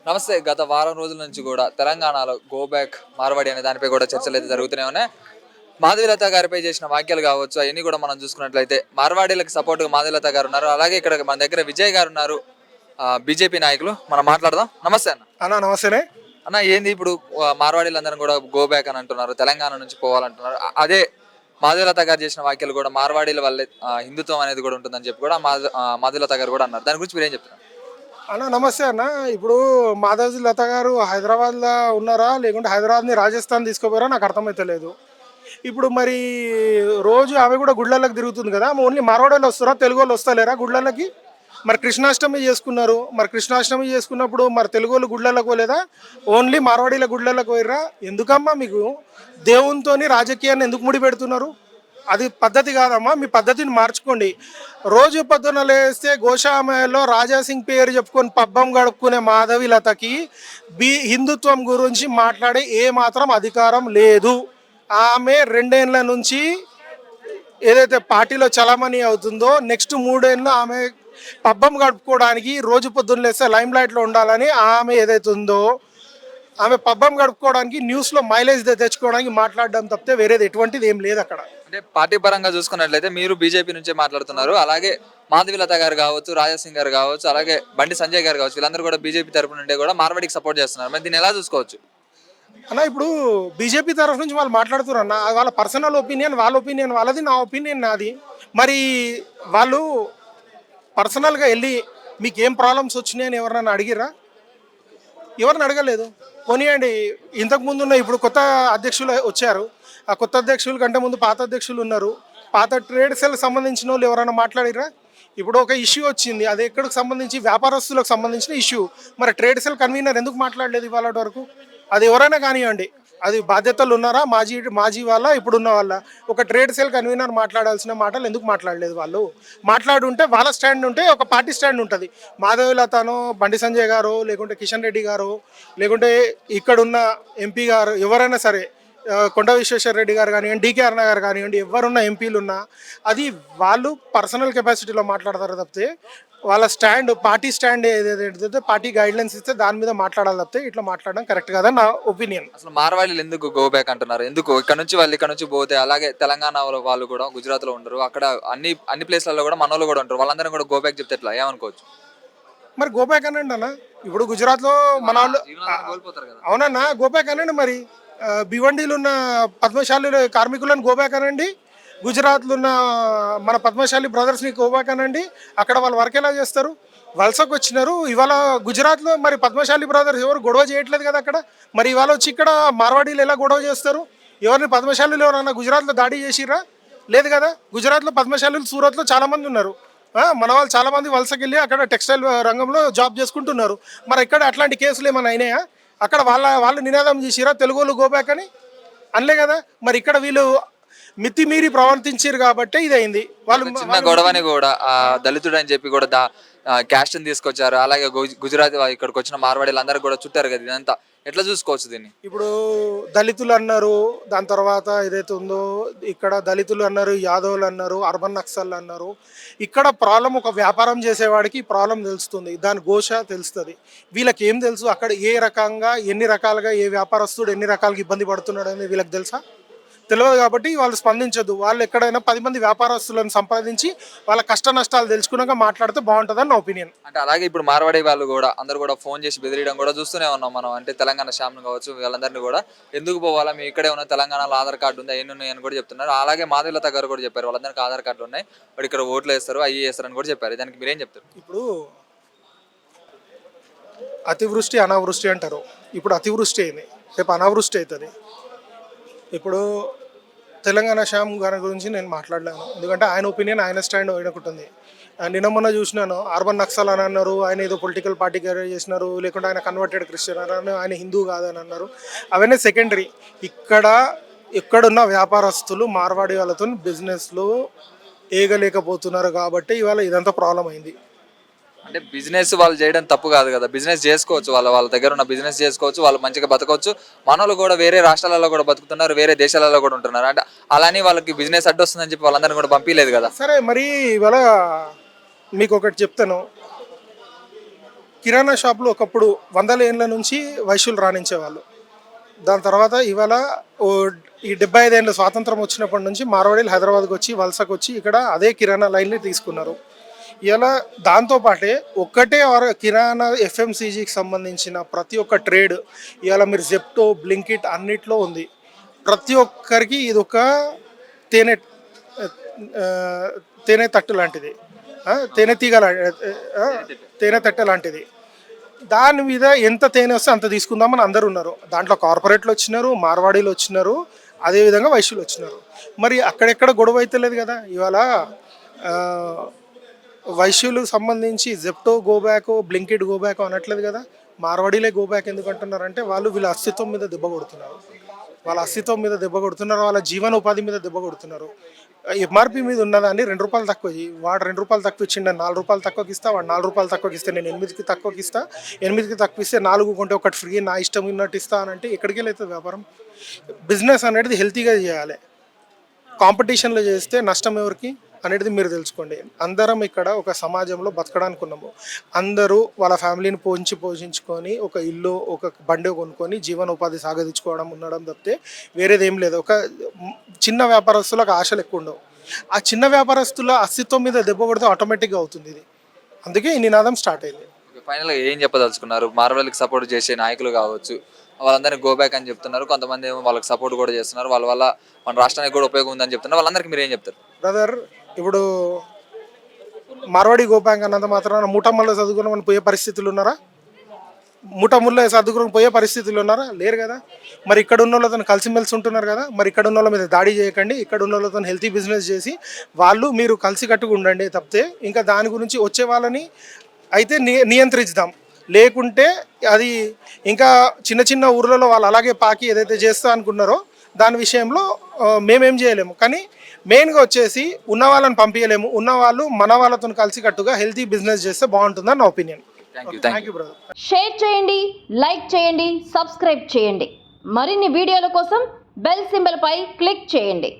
నమస్తే. గత వారం రోజుల నుంచి కూడా తెలంగాణలో గో బ్యాక్ మార్వాడి అనే దానిపై కూడా చర్చలు అయితే జరుగుతూనే ఉన్నాయి. మాధవీలత గారిపై చేసిన వ్యాఖ్యలు కావచ్చు, అవన్నీ కూడా మనం చూసుకున్నట్లయితే మార్వాడీలకు సపోర్ట్గా మాధవీలత గారు ఉన్నారు. అలాగే ఇక్కడ మన దగ్గర విజయ్ గారు ఉన్నారు, బీజేపీ నాయకులు. మనం మాట్లాడదాం. నమస్తే అన్న. నమస్తేనే. అన్న, ఏంది ఇప్పుడు మార్వాడీలందరం కూడా గో బ్యాక్ అని అంటున్నారు, తెలంగాణ నుంచి పోవాలంటున్నారు. అదే మాధవీలత గారు చేసిన వ్యాఖ్యలు కూడా మార్వాడీల వల్లే హిందుత్వం అనేది కూడా ఉంటుందని చెప్పి కూడా మాధవీలత గారు కూడా అన్నారు. దాని గురించి మీరు ఏం చెప్తున్నారు? నమస్తే అన్న. ఇప్పుడు మాధవి లత గారు హైదరాబాద్లో ఉన్నారా, లేకుంటే హైదరాబాద్ని రాజస్థాన్ తీసుకుపోయారా నాకు అర్థమైతలేదు. ఇప్పుడు మరి రోజు ఆమె కూడా గుళ్ళకి తిరుగుతుంది కదా, ఓన్లీ మార్వాడీలు వస్తారా, తెలుగు వాళ్ళు వస్తలేరా గుళ్ళకి? మరి కృష్ణాష్టమి చేసుకున్నారు, మరి కృష్ణాష్టమి చేసుకున్నప్పుడు మరి తెలుగు వాళ్ళు గుళ్ళకి పోలేదా? ఓన్లీ మార్వాడీల గుళ్ళకి పోయిర్రా? ఎందుకమ్మా మీకు దేవునితో రాజకీయాన్ని ఎందుకు ముడి పెడుతున్నారు? అది పద్ధతి కాదమ్మా, మీ పద్ధతిని మార్చుకోండి. రోజు పొద్దున లేస్తే గోషామయంలో రాజాసింగ్ పేరు చెప్పుకొని పబ్బం గడుపుకునే మాధవి లతకి హిందుత్వం గురించి మాట్లాడే ఏమాత్రం అధికారం లేదు. ఆమె 2 ఏళ్ళ నుంచి ఏదైతే పార్టీలో చలామణి అవుతుందో నెక్స్ట్ 3 ఏళ్ళు ఆమె పబ్బం గడుపుకోవడానికి రోజు పొద్దున్న లేస్తే లైమ్ లైట్లో ఉండాలని ఆమె ఏదైతే ఉందో ఆమె పబ్బం గడుపుకోవడానికి న్యూస్లో మైలేజ్ తెచ్చుకోవడానికి మాట్లాడడం తప్పితే వేరేది ఎటువంటిది ఏం లేదు అక్కడ. అంటే పార్టీ పరంగా చూసుకున్నట్లయితే మీరు బీజేపీ నుంచే మాట్లాడుతున్నారు. అలాగే మాధవీలత గారు కావచ్చు, రాజాసింగ్ గారు కావచ్చు, అలాగే బండి సంజయ్ గారు కావచ్చు, వీళ్ళందరూ కూడా బీజేపీ తరపు నుండి కూడా మార్వాడికి సపోర్ట్ చేస్తున్నారు. మరి దీన్ని ఎలా చూసుకోవచ్చు ఇప్పుడు బీజేపీ తరఫు నుంచి వాళ్ళు మాట్లాడుతున్నారు అన్న, వాళ్ళ పర్సనల్ ఒపీనియన్ వాళ్ళది, నా ఒపీనియన్ నాది. మరి వాళ్ళు పర్సనల్గా వెళ్ళి మీకు ఏం ప్రాబ్లమ్స్ వచ్చినాయని ఎవరన్నా అడిగిరా? ఎవరిని అడగలేదు. పోనీయండి, ఇంతకుముందు ఉన్న ఇప్పుడు కొత్త అధ్యక్షులు వచ్చారు, ఆ కొత్త అధ్యక్షుల కంటే ముందు పాత అధ్యక్షులు ఉన్నారు. పాత ట్రేడ్ సెల్ సంబంధించిన వాళ్ళు ఎవరైనా మాట్లాడిరా? ఇప్పుడు ఒక ఇష్యూ వచ్చింది, అది ఎక్కడికి సంబంధించి వ్యాపారస్తులకు సంబంధించిన ఇష్యూ. మరి ట్రేడ్ సెల్ కన్వీనర్ ఎందుకు మాట్లాడలేదు ఇవాళ వరకు? అది ఎవరైనా కానివ్వండి, అది బాధ్యతలు ఉన్నారా, మాజీ వాళ్ళ ఇప్పుడున్న వాళ్ళ? ఒక ట్రేడ్ సెల్ కన్వీనర్ మాట్లాడాల్సిన మాటలు ఎందుకు మాట్లాడలేదు? వాళ్ళు మాట్లాడుంటే వాళ్ళ స్టాండ్ ఉంటే ఒక పార్టీ స్టాండ్ ఉంటుంది. మాధవీలతనో, బండి సంజయ్ గారు, లేకుంటే కిషన్ రెడ్డి గారు, లేకుంటే ఇక్కడున్న ఎంపీ గారు, ఎవరైనా సరే, కొండ విశ్వేశ్వర రెడ్డి గారు కానివ్వండి, డీకే అరుణ గారు కానివ్వండి, ఎవరున్న ఎంపీలు ఉన్నా అది వాళ్ళు పర్సనల్ కెపాసిటీలో మాట్లాడతారు తప్పితే వాళ్ళ స్టాండ్, పార్టీ స్టాండ్ ఏదైతే పార్టీ గైడ్లైన్స్ ఇస్తే దాని మీద మాట్లాడాలి తప్పితే ఇట్లా మాట్లాడడం కరెక్ట్ కాదని నా ఒపీనియన్. అసలు మార్వాడీలు ఎందుకు గో బ్యాక్ అంటున్నారు? ఎందుకు ఇక్కడ నుంచి వాళ్ళు ఇక్కడ నుంచి పోతే, అలాగే తెలంగాణ వాళ్ళు కూడా గుజరాత్లో ఉండరు, అక్కడ అన్ని ప్లేస్లలో కూడా మన వాళ్ళు కూడా ఉంటారు, వాళ్ళందరం కూడా గో బ్యాక్ చెప్తే ఎట్లా ఏమనుకోవచ్చు? మరి గోబ్యాక్ అనండి అన్న. ఇప్పుడు గుజరాత్లో మన వాళ్ళు అవునన్నా, గోబ్యాక్ అనండి. మరి భివండీలు ఉన్న పద్మశాలి కార్మికులను గోబ్యాక్ అనండి, గుజరాత్లో ఉన్న మన పద్మశాలి బ్రదర్స్ని గోబ్యాక్ అనండి. అక్కడ వాళ్ళు వర్క్ ఎలా చేస్తారు? వలసకు వచ్చినారు. ఇవాళ గుజరాత్లో మరి పద్మశాలి బ్రదర్స్ ఎవరు గొడవ చేయట్లేదు కదా అక్కడ. మరి ఇవాళ వచ్చి ఇక్కడ మార్వాడీలు ఎలా గొడవ చేస్తారు? ఎవరిని పద్మశాలీలు ఎవరన్నా గుజరాత్లో దాడి చేసిరా? లేదు కదా. గుజరాత్లో పద్మశాలీలు సూరత్లో చాలామంది ఉన్నారు. మన వాళ్ళు చాలామంది వలసకెళ్ళి అక్కడ టెక్స్టైల్ రంగంలో జాబ్ చేసుకుంటున్నారు. మరి ఇక్కడ అట్లాంటి కేసులు ఏమైనా అయినాయా? అక్కడ వాళ్ళు నినాదం చేసిరా తెలుగులు గోబ్యాక్ అని? అనలే కదా. మరి ఇక్కడ వీళ్ళు మితిమీరి ప్రవర్తించారు కాబట్టి ఇది అయింది. వాళ్ళు చిన్న గొడవని కూడా దళితుడు అని చెప్పి కూడా క్యాస్ట్ తీసుకొచ్చారు. అలాగే గుజరాత్ ఇక్కడికి వచ్చిన మార్వాడీలు అందరూ కూడా చుట్టారు కదా. ఇదంతా ఎట్లా చూసుకోవచ్చు దీన్ని? ఇప్పుడు దళితులు అన్నారు, దాని తర్వాత ఏదైతే ఉందో ఇక్కడ దళితులు అన్నారు, యాదవులు అన్నారు, అర్బన్ నక్సల్ అన్నారు. ఇక్కడ ప్రాబ్లం ఒక వ్యాపారం చేసేవాడికి ప్రాబ్లం తెలుస్తుంది, దాని ఘోష తెలుస్తుంది. వీళ్ళకి ఏం తెలుసు అక్కడ ఏ రకంగా ఎన్ని రకాలుగా ఏ వ్యాపారస్తుడు ఎన్ని రకాలుగా ఇబ్బంది పడుతున్నాడు అనేది వీళ్ళకి తెలుసా? తెలియదు. కాబట్టి వాళ్ళు స్పందించదు. వాళ్ళు ఎక్కడైనా 10 మంది వ్యాపారస్తులను సంపాదించి వాళ్ళ కష్ట నష్టాలు తెలుసుకున్నాక మాట్లాడితే బాగుంటుందని నా ఒపీనియన్. అంటే అలాగే ఇప్పుడు మార్వాడి వాళ్ళు కూడా అందరూ కూడా ఫోన్ చేసి బెదిరియడం కూడా చూస్తూనే ఉన్నాం మనం. అంటే తెలంగాణ శ్యామ్ను కావచ్చు, వాళ్ళందరినీ కూడా ఎందుకు పోవాలా, మీ ఇక్కడే ఉన్న తెలంగాణలో ఆధార్ కార్డు ఉంది, అవన్నీ ఉన్నాయని కూడా చెప్తున్నారు. అలాగే మాధవీలత గారు కూడా చెప్పారు వాళ్ళందరికీ ఆధార్ కార్డులు ఉన్నాయి, వాడు ఇక్కడ ఓట్లు వేస్తారు, అవి వేస్తారని కూడా చెప్పారు. దానికి మీరేం చెప్తారు? ఇప్పుడు అతివృష్టి అనావృష్టి అంటారు. ఇప్పుడు అతివృష్టి అయింది, రేపు అనావృష్టి అవుతుంది. ఇప్పుడు తెలంగాణ శ్యామ్ గారి గురించి నేను మాట్లాడలేను, ఎందుకంటే ఆయన ఒపీనియన్, ఆయన స్టాండ్ ఒకటి. నిన్న మొన్న చూసినాను, అర్బన్ నక్సల్ అని అన్నారు, ఆయన ఏదో పొలిటికల్ పార్టీ క్యారీ చేసినారు, లేకుంటే ఆయన కన్వర్టెడ్ క్రిస్టియన్ అని, ఆయన హిందూ కాదని అన్నారు. అవన్నీ సెకండరీ. ఇక్కడున్న వ్యాపారస్తులు మార్వాడి వాళ్ళతో బిజినెస్లు ఏగలేకపోతున్నారు కాబట్టి ఇవాళ ఇదంతా ప్రాబ్లం అయింది. అంటే బిజినెస్ వాళ్ళు చేయడం తప్పు కాదు కదా, బిజినెస్ చేసుకోవచ్చు, వాళ్ళ దగ్గర ఉన్న బిజినెస్ చేసుకోవచ్చు, వాళ్ళు మంచిగా బతకవచ్చు. మనోళ్ళు కూడా వేరే రాష్ట్రాలలో కూడా బతుకుతున్నారు, వేరే దేశాలలో కూడా ఉంటున్నారు. అంటే అలానే వాళ్ళకి బిజినెస్ అడ్డు వస్తుందని చెప్పి వాళ్ళందరినీ కూడా పంపించలేదు కదా. సరే, మరి ఇవాళ మీకు ఒకటి చెప్తాను. కిరాణా షాపులు ఒకప్పుడు 100 ఏళ్ళ నుంచి వైశ్యులు రాణించేవాళ్ళు. దాని తర్వాత ఇవాళ ఈ 75 ఏళ్ళ స్వాతంత్రం వచ్చినప్పటి నుంచి మార్వాడీలు హైదరాబాద్కి వచ్చి వలసకు వచ్చి ఇక్కడ అదే కిరాణా లైన్ని తీసుకున్నారు. ఇలా దాంతోపాటే ఒక్కటే కిరాణా ఎఫ్ఎంసీజీకి సంబంధించిన ప్రతి ఒక్క ట్రేడ్ ఇవాళ మీరు జెప్టో బ్లింకిట్ అన్నిట్లో ఉంది. ప్రతి ఒక్కరికి ఇది ఒక తేనె తేనె తట్టు లాంటిది, తేనె తీగ తేనె తట్టె లాంటిది. దాని మీద ఎంత తేనె వస్తే అంత తీసుకుందామని అందరు ఉన్నారు. దాంట్లో కార్పొరేట్లు వచ్చినారు, మార్వాడీలు వచ్చినారు, అదేవిధంగా వైశ్యులు వచ్చినారు. మరి అక్కడెక్కడ గొడవ అయితే లేదు కదా. ఇవాళ వైశ్యులకు సంబంధించి జెప్టో గోబ్యాక్, బ్లింకిట్ గోబ్యాక్ అనట్లేదు కదా. మార్వాడీలే గోబ్యాక్ ఎందుకు అంటున్నారంటే వాళ్ళు వీళ్ళ అస్తిత్వం మీద దెబ్బ కొడుతున్నారు. వాళ్ళ అస్తిత్వం మీద దెబ్బ కొడుతున్నారు, వాళ్ళ జీవనోపాధి మీద దెబ్బ కొడుతున్నారు. ఎంఆర్పీ మీద ఉన్నదాన్ని 2 రూపాయలు తక్కువ వాడు 2 రూపాయలు తక్కువ ఇచ్చిండు, 4 రూపాయలు తక్కువకి ఇస్తా, వాడు 4 రూపాయలు తక్కువకి ఇస్తే నేను 8కి తక్కువకి ఇస్తా, 8కి తక్కువ ఇస్తే 4 కొంటే ఒకటి ఫ్రీ నా ఇష్టం ఉన్నట్టు ఇస్తా అని అంటే ఎక్కడికి వెళ్తుంది వ్యాపారం? బిజినెస్ అనేది హెల్తీగా చేయాలి. కాంపిటీషన్లో చేస్తే నష్టం ఎవరికి అనేది మీరు తెలుసుకోండి. అందరం ఇక్కడ ఒక సమాజంలో బతకడానికి ఉన్నాము. అందరూ వాళ్ళ ఫ్యామిలీని పోషించుకొని ఒక ఇల్లు ఒక బండి కొనుక్కొని జీవనోపాధి సాగదించుకోవడం ఉండడం తప్పితే వేరేది ఏం లేదు. ఒక చిన్న వ్యాపారస్తులకు ఆశలు ఎక్కువ ఉండవు. ఆ చిన్న వ్యాపారస్తుల అస్తిత్వం మీద దెబ్బ కొడితే ఆటోమేటిక్గా అవుతుంది ఇది. అందుకే ఈ నినాదం స్టార్ట్ అయింది. ఫైనల్గా ఏం చెప్పదలుచుకున్నారు? మార్వెల్కి సపోర్ట్ చేసే నాయకులు కావచ్చు, వాళ్ళందరినీ గో బ్యాక్ అని చెప్తున్నారు, కొంతమంది ఏమో వాళ్ళకి సపోర్ట్ కూడా చేస్తున్నారు, వాళ్ళ వల్ల మన రాష్ట్రానికి కూడా ఉపయోగం ఉందని చెప్తున్నారు. వాళ్ళందరికీ మీరు ఏం చెప్తారు? బ్రదర్, ఇప్పుడు మార్వాడి గోబ్యాక్ అన్నంత మాత్రాన మూటమ్మల్లో చదువుకుని మనం పోయే పరిస్థితులు ఉన్నారా? మూటముల్లో చదువుకుని పోయే పరిస్థితులు ఉన్నారా? లేరు కదా. మరి ఇక్కడ ఉన్న వాళ్ళతో కలిసిమెలిసి ఉంటున్నారు కదా. మరి ఇక్కడ ఉన్న వాళ్ళ మీద దాడి చేయకండి, ఇక్కడ ఉన్న వాళ్ళతో హెల్తీ బిజినెస్ చేసి వాళ్ళు మీరు కలిసి కట్టుగా ఉండండి తప్పితే ఇంకా దాని గురించి వచ్చే వాళ్ళని అయితే నియంత్రిద్దాం. లేకుంటే అది ఇంకా చిన్న చిన్న ఊర్లలో వాళ్ళు అలాగే పాకి ఏదైతే చేస్తా అనుకున్నారో దాని విషయంలో మేమేం చేయలేము. కానీ మెయిన్గా వచ్చేసి ఉన్న వాళ్ళని పంపించలేము. ఉన్న వాళ్ళు మన వాళ్ళతో కలిసి కట్టుగా హెల్తీ బిజినెస్ చేస్తే బాగుంటుందని నా opinion. Thank you brother. Share చేయండి, లైక్ చేయండి, సబ్స్క్రైబ్ చేయండి. మరిన్ని వీడియోల కోసం బెల్ సింబల్ పై క్లిక్ చేయండి.